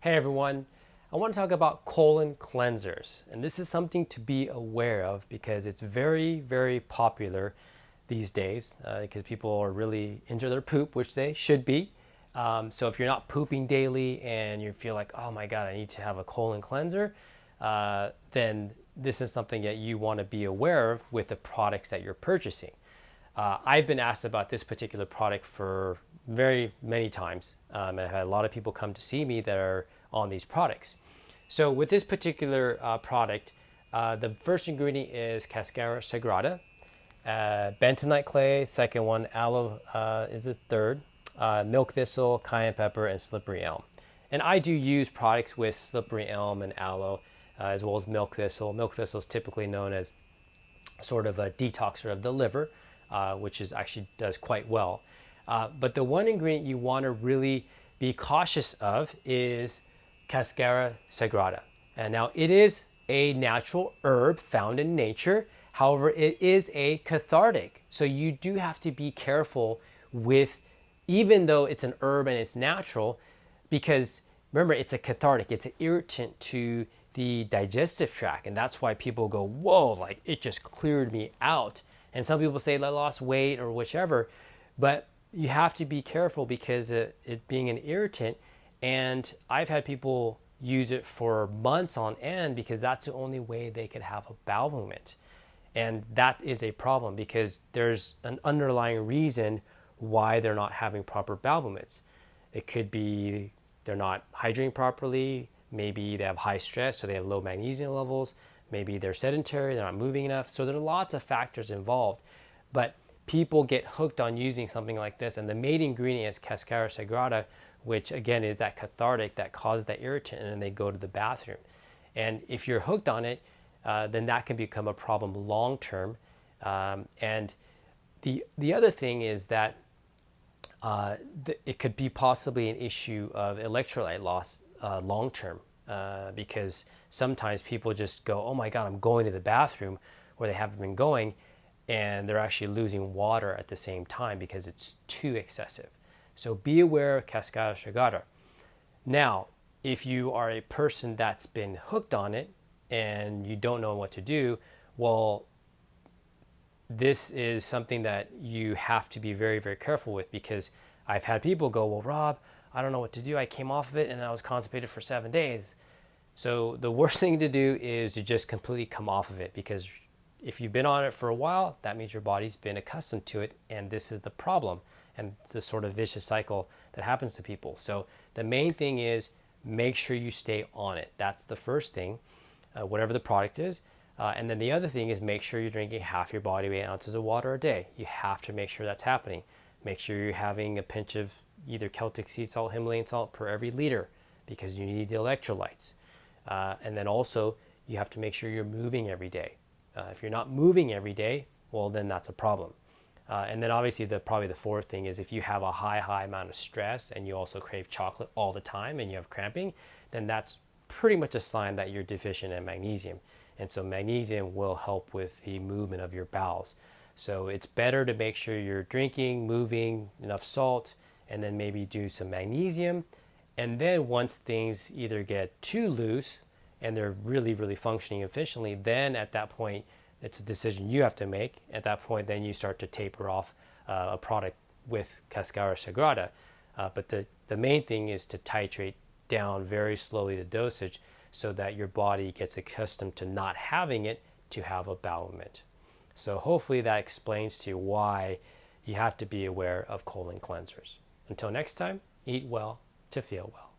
Hey everyone, I want to talk about colon cleansers. And this is something to be aware of because it's very, very popular these days because people are really into their poop, which they should be. So if you're not pooping daily and you feel like, oh my God, I need to have a colon cleanser, then this is something that you want to be aware of with the products that you're purchasing. I've been asked about this particular product for very many times, and I've had a lot of people come to see me that are on these products. So with this particular product, the first ingredient is Cascara Sagrada, bentonite clay, second one, aloe is the third, milk thistle, cayenne pepper, and slippery elm. And I do use products with slippery elm and aloe, as well as milk thistle. Milk thistle is typically known as sort of a detoxer of the liver, which is actually does quite well. But the one ingredient you want to really be cautious of is Cascara Sagrada. And now it is a natural herb found in nature. However, it is a cathartic. So you do have to be careful with, even though it's an herb and it's natural, because remember, it's a cathartic, it's an irritant to the digestive tract. And that's why people go, whoa, like it just cleared me out. And some people say I lost weight or whichever, but you have to be careful because it being an irritant. And I've had people use it for months on end because that's the only way they could have a bowel movement. And that is a problem because there's an underlying reason why they're not having proper bowel movements. It could be they're not hydrating properly. Maybe they have high stress, so they have low magnesium levels. Maybe they're sedentary, they're not moving enough. So there are lots of factors involved. But people get hooked on using something like this. And the main ingredient is Cascara Sagrada, which again is that cathartic that causes that irritant, and then they go to the bathroom. And if you're hooked on it, then that can become a problem long term. And the other thing is that it could be possibly an issue of electrolyte loss long term, because sometimes people just go, oh my God, I'm going to the bathroom, where they haven't been going, and they're actually losing water at the same time because it's too excessive. So be aware of Cascara Sagrada. Now, if you are a person that's been hooked on it and you don't know what to do, well, this is something that you have to be very, very careful with, because I've had people go, well, Rob, I don't know what to do. I came off of it and I was constipated for 7 days. So the worst thing to do is to just completely come off of it, because if you've been on it for a while, that means your body's been accustomed to it, and this is the problem and the sort of vicious cycle that happens to people. So the main thing is make sure you stay on it. That's the first thing, whatever the product is. And then the other thing is make sure you're drinking half your body weight ounces of water a day. You have to make sure that's happening. Make sure you're having a pinch of either Celtic sea salt, Himalayan salt per every liter, because you need the electrolytes. And then also you have to make sure you're moving every day. If you're not moving every day, well, then that's a problem. And then obviously probably the fourth thing is if you have a high amount of stress and you also crave chocolate all the time and you have cramping, then that's pretty much a sign that you're deficient in magnesium. And so magnesium will help with the movement of your bowels. So it's better to make sure you're drinking, moving, enough salt, and then maybe do some magnesium. And then once things either get too loose and they're really, really functioning efficiently, then at that point, it's a decision you have to make. At that point, then you start to taper off a product with Cascara Sagrada. But the main thing is to titrate down very slowly the dosage so that your body gets accustomed to not having it to have a bowel movement. So hopefully that explains to you why you have to be aware of colon cleansers. Until next time, eat well to feel well.